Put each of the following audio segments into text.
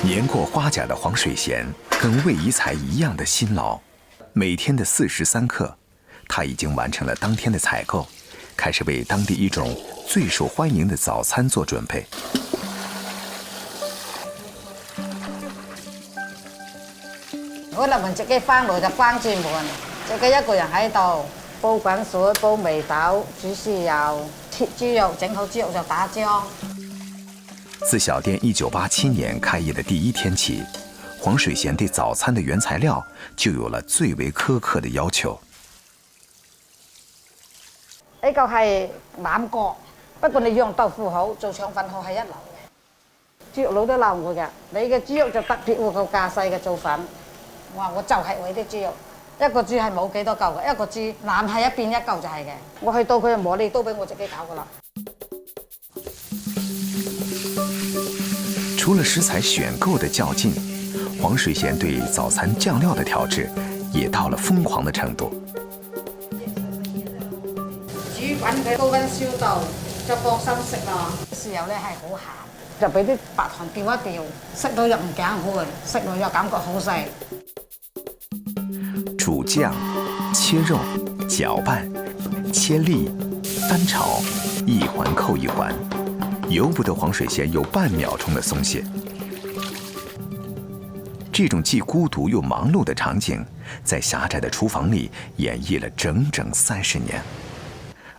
年过花甲的黄水贤跟魏宜才一样的辛劳，每天的4时3刻，他已经完成了当天的采购，开始为当地一种最受欢迎的早餐做准备。我哋自己翻爐就關住門，自己一個人喺度煲滾水、煲眉豆、煮豉油、切豬肉，整好豬肉就打漿。自小店1987年开业的第一天起，黄水贤对早餐的原材料就有了最为苛刻的要求。呢個係腩角，不過你用豆腐好，做腸粉好係一流嘅。豬肉佬都鬧我嘅，你嘅豬肉就特別會夠架勢嘅做粉。我話我就係為啲豬肉，一個豬係冇幾多嚿嘅，一個豬腩係一邊一嚿就係嘅。我去到佢就磨利刀俾我自己搞噶啦。除了食材选购的较劲，黄水贤对早餐酱料的调制也到了疯狂的程度。煮滾佢高溫燒到，就放心食咯。豉油咧係好鹹，就俾啲白糖調一調，食到又唔頸悶，食落又感覺好食。煮酱、切肉、搅拌、切粒、翻炒，一环扣一环，由不得黄水贤有半秒钟的松懈。这种既孤独又忙碌的场景，在狭窄的厨房里演绎了整整30年，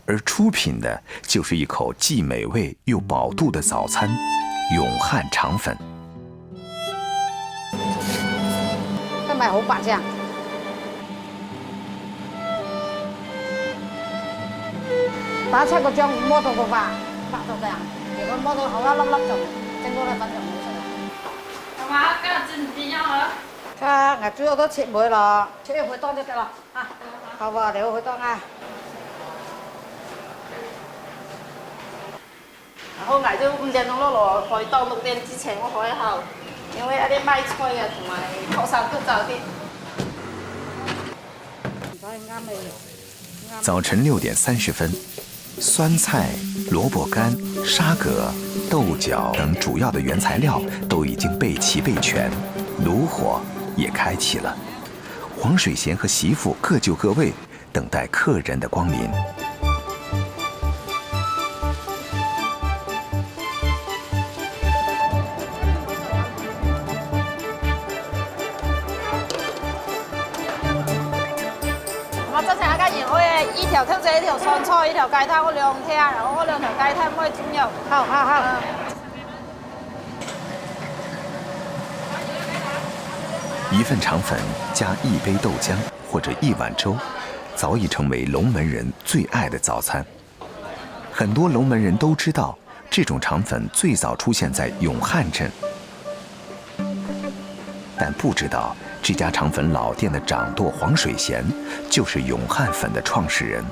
而出品的就是一口既美味又饱肚的早餐——永汉肠粉。今日好白啫。打7個漿摸到個白到嘅，如果摸到好一粒粒就整多2分就唔好食啦。係嘛？今日煎唔煎咗啊？啊，豬肉都切妹咯，切入去當就得啦。啊，好啊，你好去當啊。我捱咗5點鐘落去到6點之前我開後，因為一啲米菜啊同埋學生都早啲。早晨6点30分，酸菜、萝卜干、沙葛、豆角等主要的原材料都已经备齐备全，炉火也开启了。黄水贤和媳妇各就各位，等待客人的光临。我之前一間熱開嘅，依條聽住呢條酸菜，呢條雞湯，我2條，然後我2條雞湯可以轉入。好。一份肠粉加1杯豆浆或者1碗粥，早已成为龙门人最爱的早餐。很多龙门人都知道，这种肠粉最早出现在永汉镇，但不知道这家肠粉老店的掌舵黄水贤就是永汉粉的创始人。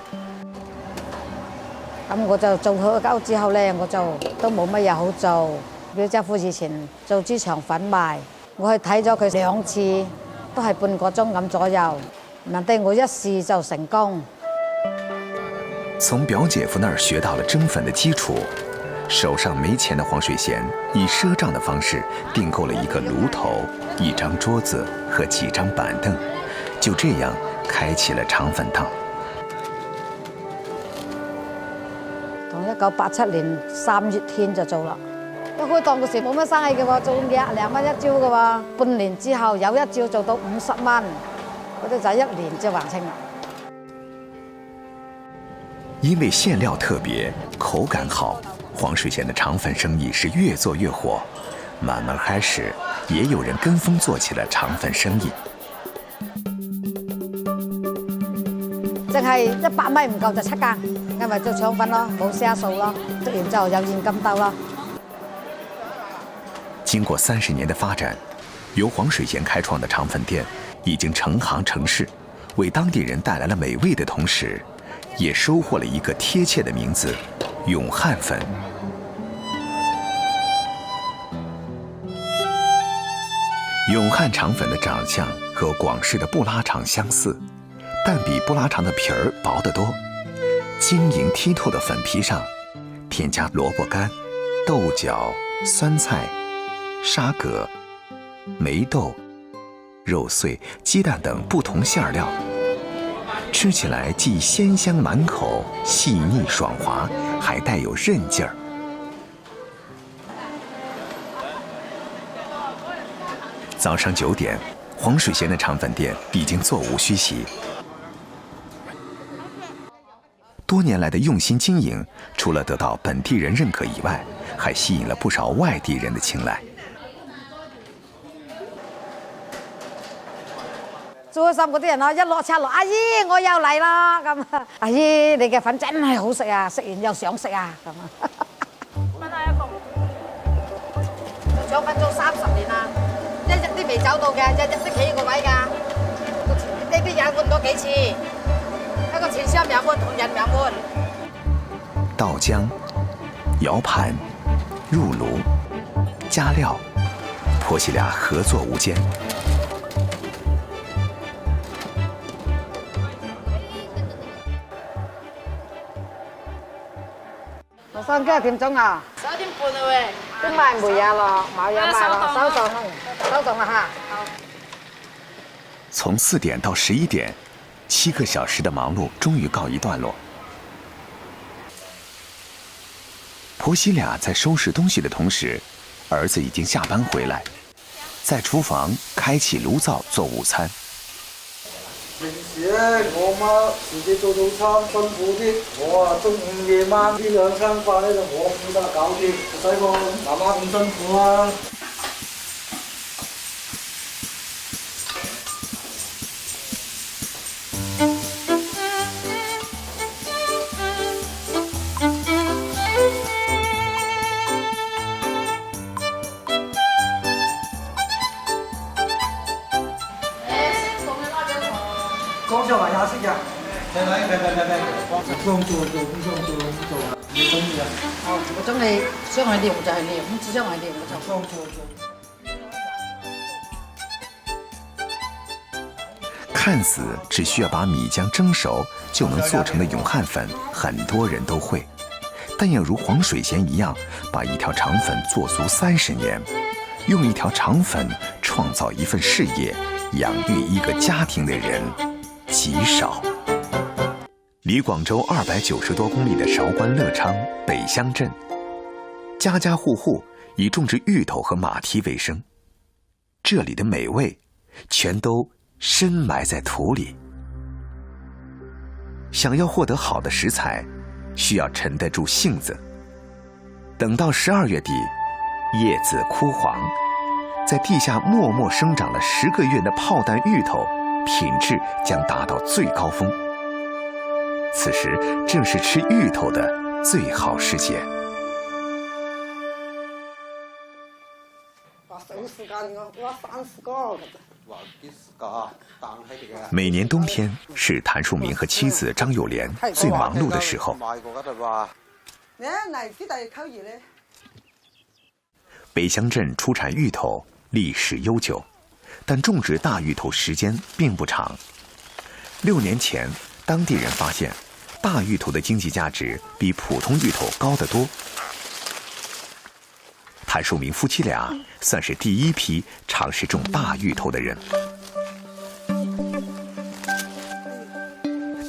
咁我就做好狗之後咧，我就都冇乜嘢好做。表姐夫以前做豬腸粉賣，我去睇咗佢2次，都係半個鐘咁左右。難得我一試就成功。从表姐夫那儿学到了蒸粉的基础，手上没钱的黄水贤以赊账的方式订购了一个炉头、1张桌子和几张板凳，就这样开启了肠粉档。從1987年3月天就做啦。一開檔嗰時冇乜生意嘅喎，做20蚊一朝嘅喎。半年之後有一朝做到50蚊，嗰啲就1年就還清啦。因为馅料特别，口感好，黄水贤的肠粉生意是越做越火。慢慢开始，也有人跟风做起了肠粉生意。淨係100米唔夠就7間，因為做腸粉咯，冇蝦數咯，做完之後有現金兜咯。经过30年的发展，由黄水贤开创的肠粉店已经成行成市，为当地人带来了美味的同时，也收获了一个贴切的名字——永汉粉。永汉肠粉的长相和广式的布拉肠相似，但比布拉肠的皮儿薄得多。晶莹剔透的粉皮上，添加萝卜干、豆角、酸菜、沙葛、梅豆、肉碎、鸡蛋等不同馅料，吃起来既鲜香满口、细腻爽滑，还带有韧劲儿。早上9点，黄水贤的肠粉店已经座无虚席。多年来的用心经营，除了得到本地人认可以外，还吸引了不少外地人的青睐。做3個啲人咯，一落車落，阿姨我又嚟啦咁啊！阿姨你嘅粉真係好食啊，食完又想食啊咁啊！問下一個，做腸粉做30年啦，一日都未走到嘅，日日都企個位㗎。呢啲人換咗幾次，一個前線兩換同人兩換。倒漿、摇盘、入炉、加料，婆媳俩合作无间。羅生幾點鐘啊11點半啦喂，都賣梅呀咯，冇嘢賣咯，收檔啦哈。從4點到11點，7個小時的忙碌終於告一段落。婆媳俩在收拾東西的同時，兒子已經下班回來，在廚房開啟爐灶做午餐。平時咧，我媽自己做早餐辛苦啲，我中午夜晚呢2餐飯咧就我負責搞掂，唔使我媽媽咁辛苦啊。剛才話也識㗎，幫做，你中意啊？我中意雙海料就係料，唔知雙海料我就幫做。看似只需要把米漿蒸熟就能做成的永漢粉，很多人都會，但要如黃水賢一樣，把一條腸粉做足30年，用一條腸粉創造一份事業，養育一個家庭的人極少。離廣州290多公里的韶關樂昌北鄉鎮，家家戶戶以種植芋頭和馬蹄為生，這裡的美味全都深埋在土裡。想要獲得好的食材，需要沉得住性子。等到12月底，葉子枯黃，在地下默默生長了10個月的炮彈芋頭，品質將達到最高峰。此時正是吃芋頭的最好時節。每年冬天是谭树明和妻子張友蓮最忙碌的時候。北鄉鎮出產芋頭歷史悠久，但種植大芋頭時間並不長。6年前，當地人發現大芋頭的經濟價值比普通芋頭高得多。谭樹明夫妻倆算是第一批嘗試種大芋頭的人。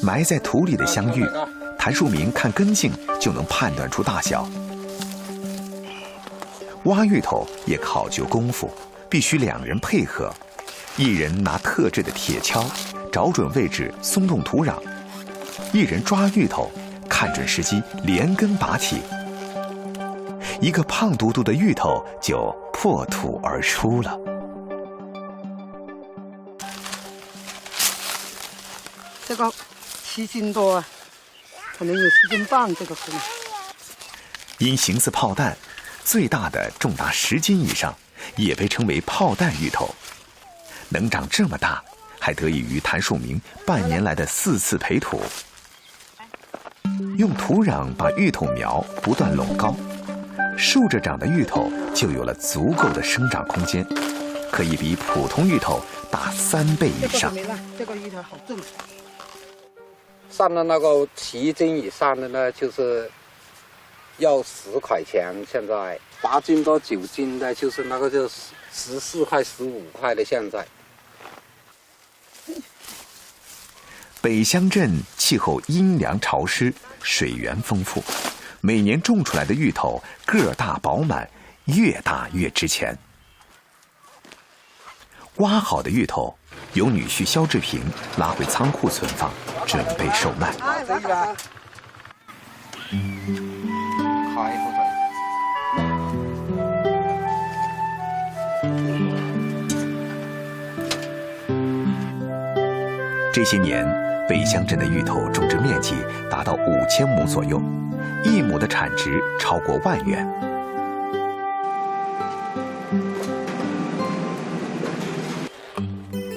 埋在土裡的香芋，谭樹明看根徑就能判斷出大小。挖芋頭也考究功夫，必須2人配合，一人拿特制的鐵鍬找準位置鬆動土壤，一人抓芋頭看準時機連根拔起，一個胖嘟嘟的芋頭就破土而出了。這個7斤多啊，可能有7斤半這個分。因形似炮彈，最大的重達10斤以上，也被稱為炮彈芋頭。能長這麼大，還得益於譚樹明半年來的4次培土。用土壤把芋頭苗不斷攏高，豎着長的芋頭就有了足夠的生長空間，可以比普通芋頭大3倍以上。這個芋頭好重。上了那個7斤以上的呢，就是要10塊錢，現在8斤到9斤的，就是那个就14块、15块的现在。北乡镇气候阴凉潮湿，水源丰富，每年种出来的芋头个大饱满，越大越值钱。挖好的芋头由女婿肖志平拉回仓库存放，准备售卖。这些年，北乡镇的芋头种植面积达到5000亩左右，1亩的产值超过10000元。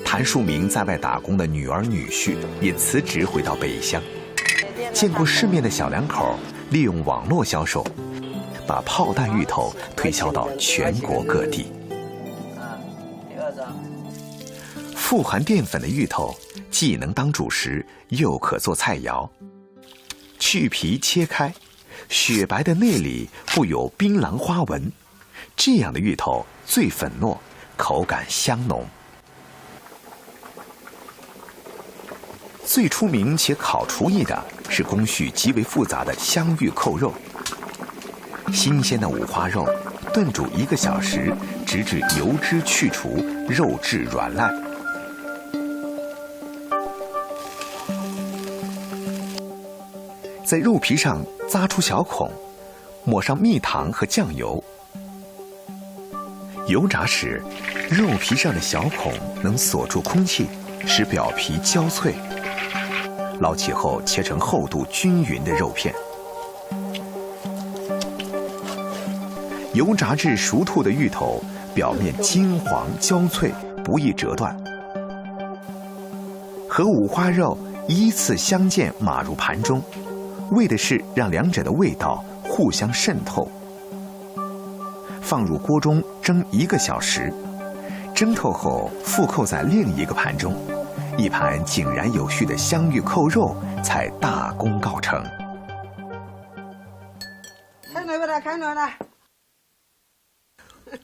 谭树明在外打工的女儿女婿也辞职回到北乡，见过世面的小两口利用网络销售，把炮弹芋头推销到全国各地。富含淀粉的芋头既能当主食，又可做菜肴。去皮切开，雪白的内里附有槟榔花纹，这样的芋头最粉糯，口感香浓。最出名且考厨艺的是工序极为复杂的香芋扣肉。新鲜的五花肉炖煮1个小时，直至油脂去除，肉质软烂。在肉皮上扎出小孔，抹上蜜糖和酱油。油炸时，肉皮上的小孔能锁住空气，使表皮焦脆。捞起后切成厚度均匀的肉片。油炸至熟透的芋头表面金黄焦脆，不易折断。和五花肉依次相间码入盘中，为的是让两者的味道互相渗透。放入锅中蒸1个小时，蒸透后复扣在另一个盘中。一盘井然有序的香芋扣肉才大功告成。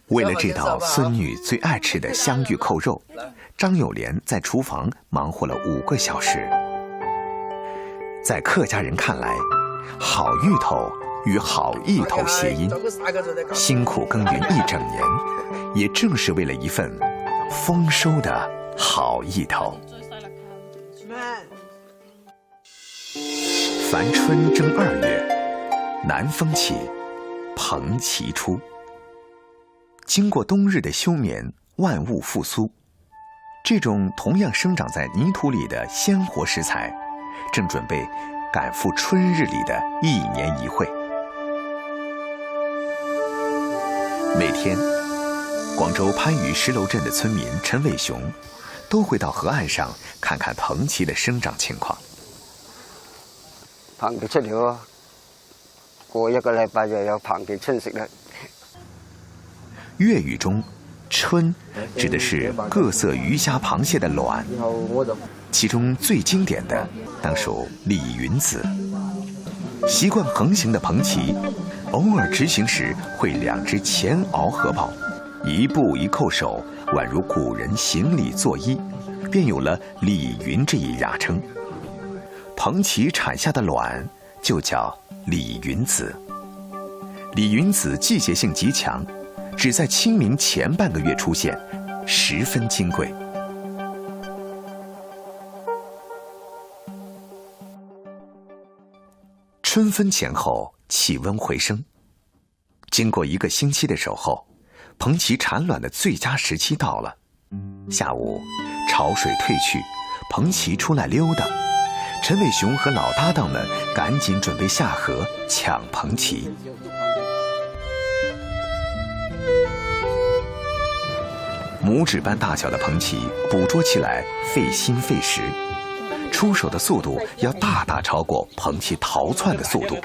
为了这道孙女最爱吃的香芋扣肉，张友莲在厨房忙活了5个小时。在客家人看来，好芋头与好意头谐音，辛苦耕耘1整年，也正是为了一份丰收的好意头。凡春正2月，南风起，蓬旗出。经过冬日的休眠，万物复苏。这种同样生长在泥土里的鲜活食材，正准备赶赴春日里的1年1会。每天，广州番禺石楼镇的村民陈伟雄都会到河岸上看看蓬旗的生长情况。蓬旗出了，過1個禮拜就有蓬旗春食啦。粵語中，春指的是各色魚蝦螃蟹的卵，其中最經典的當屬李雲子。習慣橫行的蓬旗，偶爾直行時會2隻前螯合抱，一步一叩首，宛如古人行禮作揖，便有了李雲這一雅稱。蓬旗產下的卵就叫李雲子。李雲子季節性極強，只在清明前半個月出現，十分金貴。春分前後，氣溫回升。經過1個星期的守候，蓬旗產卵的最佳時期到了。下午，潮水退去，蓬旗出來溜達。陳偉雄和老搭檔們趕緊準備下河搶蓬旗。拇指般大小的蓬旗捕捉起來費心費時，出手的速度要大大超過蓬旗逃竄的速度。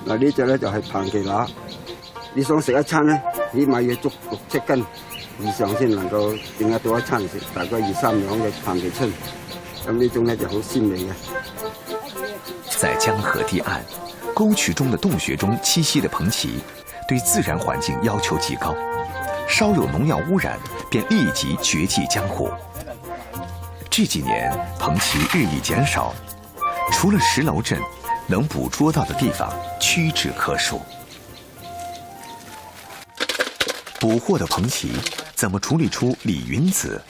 嗱呢隻咧就係蓬旗乸，你想食一餐咧，起碼要足6、7斤以上先能夠整得到一餐食，大概2、3兩嘅彭皮春。咁呢種咧就好鮮美嘅。在江河堤岸、沟渠中的洞穴中栖息的彭蜞，对自然环境要求极高，稍有农药污染便立即绝迹江湖。这几年，彭蜞日益减少，除了石楼镇，能捕捉到的地方屈指可数。捕获的彭蜞怎么处理出李云子，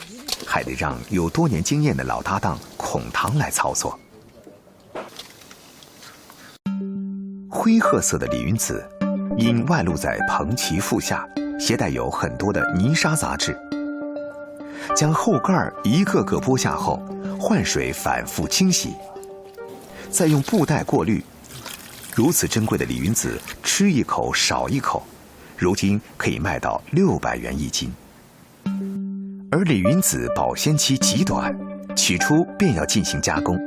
还得让有多年经验的老搭档孔堂来操作。灰褐色的李云子，因外露在彭蜞腹下，携带有很多的泥沙杂质。将后盖一个个剥下后，换水反复清洗，再用布袋过滤。如此珍贵的李云子，吃一口少一口，如今可以卖到600元1斤。而李云子保鲜期极短，取出便要进行加工。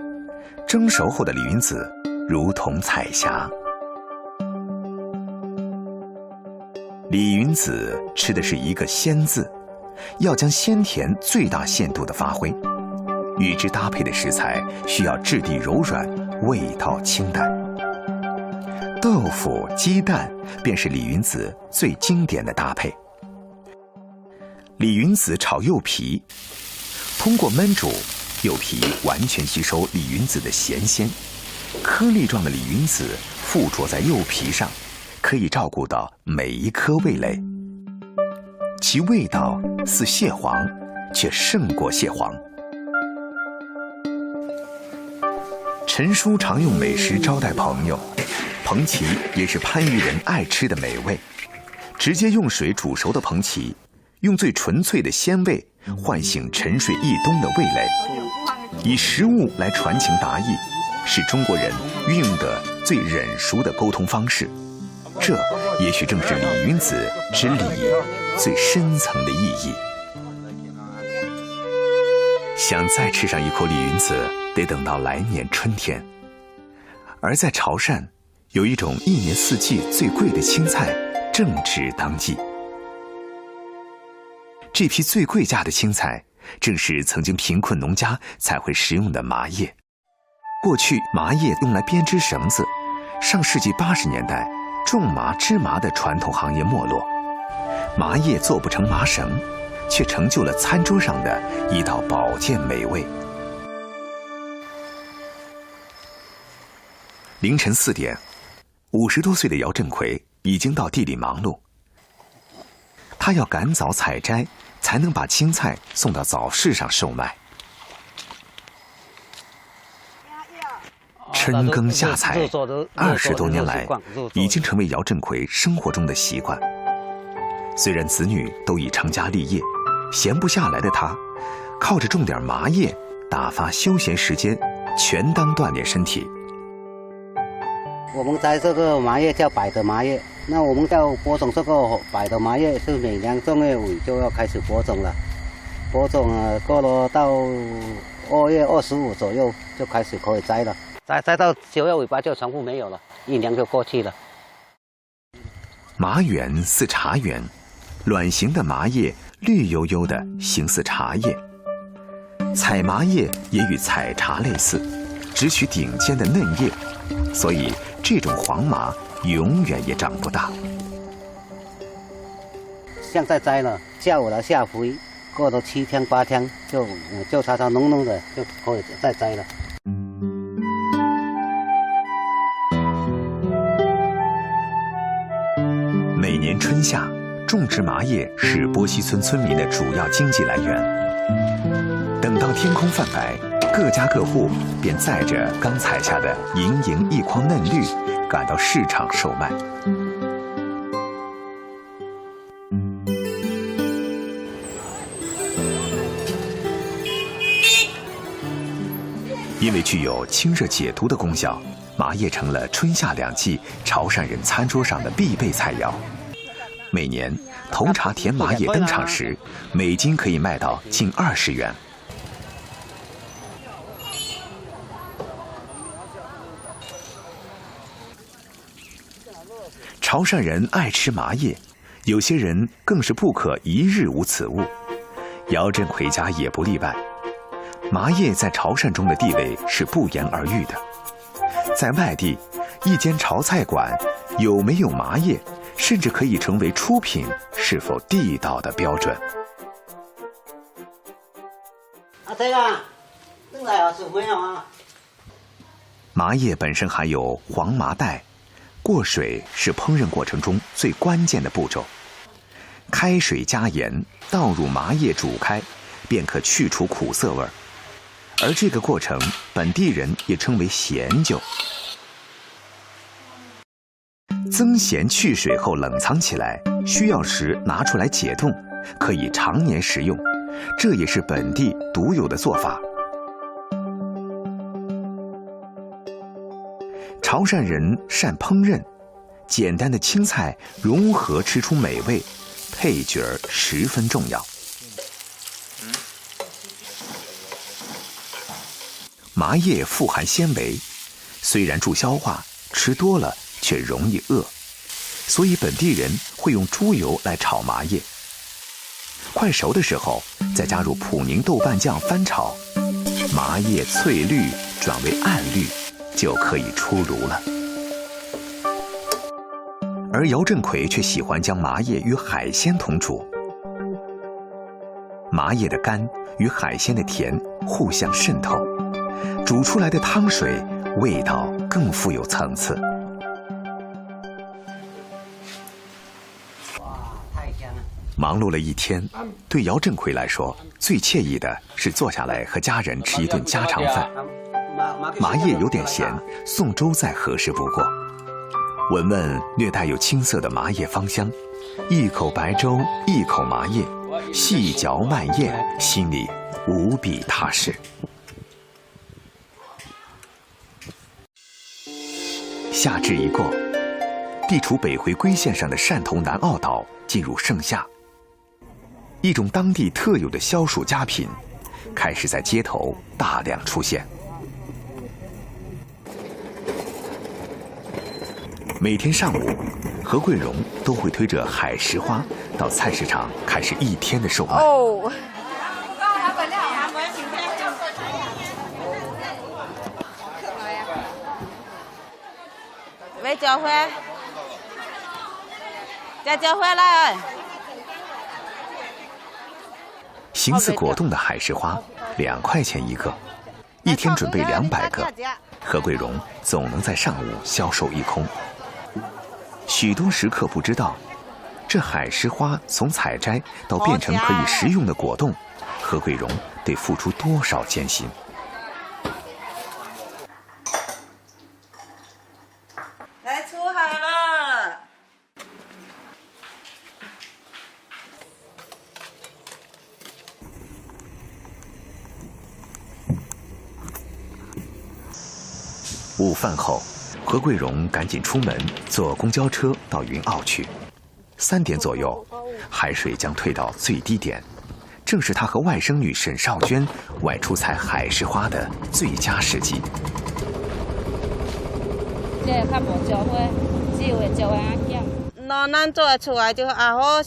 蒸熟后的李云子如同彩霞。李云子吃的是一个鲜字，要将鲜甜最大限度地发挥。与之搭配的食材需要质地柔软，味道清淡。豆腐、鸡蛋便是李云子最经典的搭配。李云子炒柚皮，通过焖煮，柚皮完全吸收李云子的咸鲜，颗粒状的李云子附着在柚皮上，可以照顾到每一颗味蕾。其味道似蟹黄，却胜过蟹黄。陈叔常用美食招待朋友，彭蜞也是番禺人爱吃的美味。直接用水煮熟的彭蜞，用最纯粹的鲜味唤醒沉睡一冬的味蕾，以食物来传情达意，是中国人运用的最稔熟的沟通方式。这也许正是李云子之礼最深层的意义。想再吃上一口李云子，得等到来年春天。而在潮汕，有一种一年四季最贵的青菜正值当季。这批最贵价的青菜，正是曾经贫困农家才会食用的麻叶。过去麻叶用来编织绳子，上世纪80年代，种麻织麻的传统行业没落，麻叶做不成麻绳，却成就了餐桌上的一道保健美味。凌晨4点，50多岁的姚振奎已经到地里忙碌。他要赶早采摘，才能把青菜送到早市上售卖。春耕夏采，20多年来已经成为姚振奎生活中的习惯。虽然子女都已成家立业，闲不下来的他，靠着种点麻叶打发休闲时间，全当锻炼身体。我们摘这个麻叶叫百得麻叶，那我们要播种这个百得麻叶是每年正月尾就要开始播种了，播种过了到2月25左右就开始可以摘了，摘到9月尾巴就全部没有了，1年就过去了。麻园似茶园，卵形的麻叶绿油油的，形似茶叶。采麻叶也与采茶类似，只取顶尖的嫩叶，所以这种黄麻永远也长不大。现在摘了，下午来下回，过了7天8天就茶茶浓浓的，就可以再摘了。每年春夏，种植麻叶是波溪村村民的主要经济来源。等到天空泛白，各家各户便载着刚采下的盈盈一筐嫩绿，赶到市场售卖。因为具有清热解毒的功效，麻叶成了春夏2季潮汕人餐桌上的必备菜肴。每年头茶甜麻叶登场时，每斤可以卖到近20元。潮汕人爱吃麻叶，有些人更是不可一日无此物。姚振奎家也不例外。麻叶在潮汕中的地位是不言而喻的。在外地，一间潮菜馆有没有麻叶，甚至可以成为出品是否地道的标准。这个，正在啊，是没有啊。麻叶本身含有黄麻袋，过水是烹饪过程中最关键的步骤。开水加盐，倒入麻叶煮开，便可去除苦涩味儿。而这个过程，本地人也称为咸酒。增咸去水后冷藏起来，需要时拿出来解冻，可以常年食用。这也是本地独有的做法。潮汕人善烹饪，简单的青菜融合吃出美味，配角十分重要。麻叶富含纤维，虽然助消化，吃多了却容易饿，所以本地人会用猪油来炒麻叶。快熟的时候，再加入普宁豆瓣酱翻炒，麻叶翠绿转为暗绿，就可以出炉了。而姚振奎却喜欢将麻叶与海鲜同煮，麻叶的干与海鲜的甜互相渗透，煮出来的汤水味道更富有层次。忙碌了一天，对姚振奎来说，最惬意的是坐下来和家人吃一顿家常饭。麻叶有点咸，送粥再合适不过。闻闻略带有青涩的麻叶芳香，一口白粥，一口麻叶，细嚼慢咽，心里无比踏实。夏至一过，地处北回归线上的汕头南澳岛进入盛夏。一种当地特有的消暑佳品开始在街头大量出现。每天上午，何桂荣都会推着海石花到菜市场开始一天的售卖。哦，喂，教会，教会了。形似果冻的海石花，2块钱一个，一天准备200个，何桂荣总能在上午销售一空。许多食客不知道，这海石花从采摘到变成可以食用的果冻，何桂荣得付出多少艰辛。来出海了。午饭后，何桂荣赶紧出门，坐公交车到云澳去。3点左右，海水将退到最低点，正是他和外甥女沈少娟外出采海石花的最佳时机。这较无招花，只有招花咸。那咱做出来就好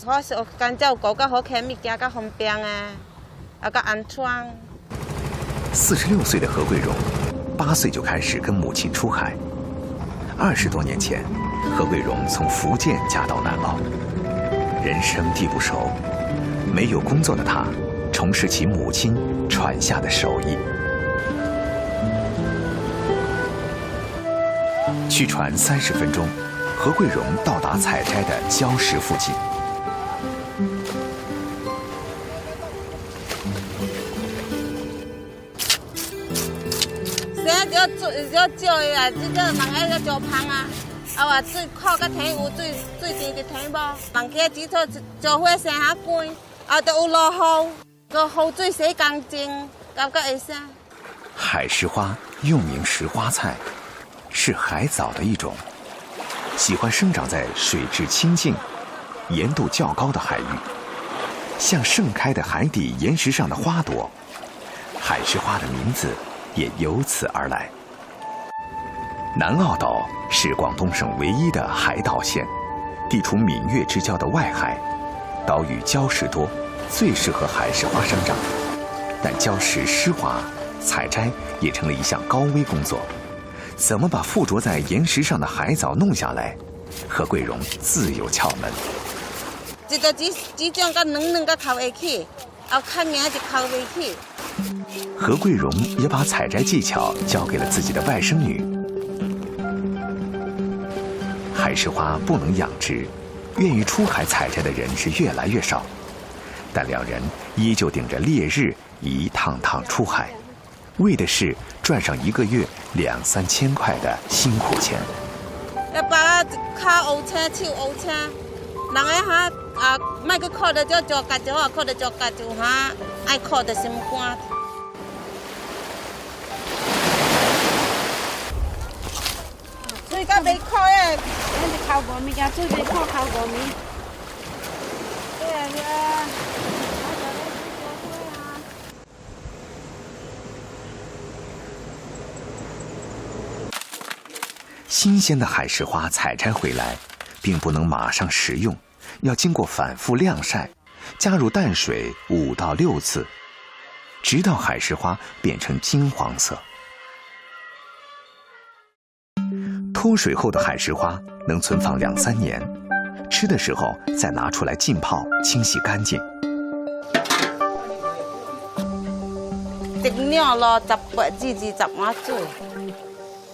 干照顾，较好捡物件，较方便啊，较安全。46岁的何桂荣，8岁就开始跟母亲出海。20多年前，何桂荣从福建嫁到南澳，人生地不熟，没有工作的她，重拾起母亲传下的手艺。驱船30分钟，何桂荣到达采摘的礁石附近。要照啊，这个人爱要照香啊，啊话水靠个天有水甜就甜无，人家只做照花生下干，啊都有落雨，个雨水洗干净，感觉会生。海石花又名石花菜，是海藻的一种，喜欢生长在水质清净、盐度较高的海域，像盛开的海底岩石上的花朵。海石花的名字也由此而来。南澳岛是广东省唯一的海岛县，地处闽粤之交的外海，岛屿礁石多，最适合海石花生长。但礁石湿滑，采摘也成了一项高危工作。怎么把附着在岩石上的海藻弄下来？何桂荣自有窍门。这个只种个嫩个扣下去，看硬就扣下去。何桂荣也把采摘技巧交给了自己的外甥女。海石花不能养殖，愿意出海采摘的人是越来越少，但两人依旧顶着烈日一趟趟出海，为的是赚上1个月2、3千块的辛苦钱。要把靠乌车、手乌车，人个哈莫去靠到做家就好，靠到做家就哈爱靠到心肝。最近未靠诶，咱就靠过面，最近靠过面。对啊。新鲜的海石花采摘回来，并不能马上食用，要经过反复晾晒，加入淡水5到6次，直到海石花变成金黄色。脱水后的海石花能存放2、3年，吃的时候再拿出来浸泡，清洗干净。一年咯18至20碗水，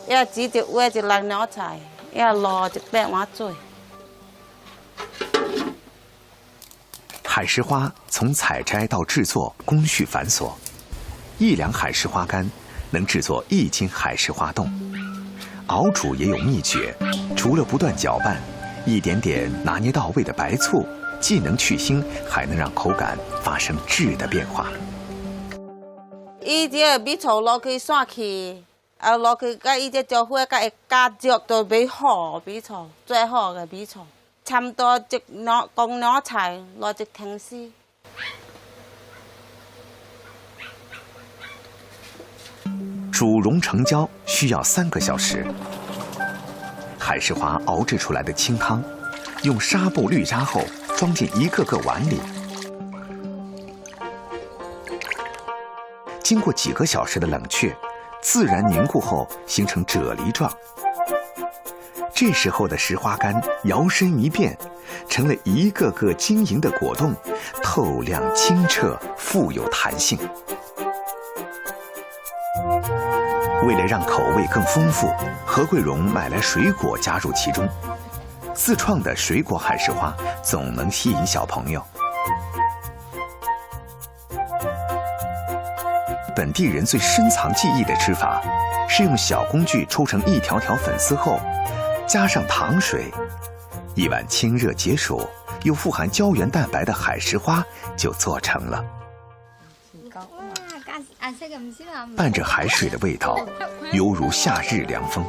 要煮就煨就烂鸟菜，要落就8碗水。海石花从采摘到制作工序繁琐，1两海石花干能制作1斤海石花冻。熬煮也有秘诀，除了不断搅拌，一点点拿捏到位的白醋，既能去腥，还能让口感发生质的变化。伊这米醋落去散去，落去甲伊这椒花甲会加足都美好米醋，最好的米醋，差不多公鸟菜落一天丝。煮溶成胶需要3个小时。海石花熬制出来的清汤，用纱布滤渣后装进1个个碗里。经过几个小时的冷却，自然凝固后形成啫喱状。这时候的石花干摇身一变，成了1个个晶莹的果冻，透亮清澈，富有弹性。为了让口味更丰富，何桂荣买来水果加入其中。自创的水果海石花总能吸引小朋友。本地人最深藏记忆的吃法，是用小工具抽成1条条粉丝后，加上糖水，一碗清热解暑又富含胶原蛋白的海石花就做成了。伴着海水的味道，犹如夏日凉风。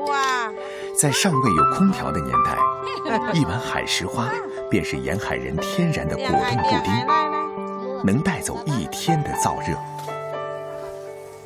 哇！在尚未有空调的年代，一碗海石花便是沿海人天然的果冻布丁，能带走1天的燥热。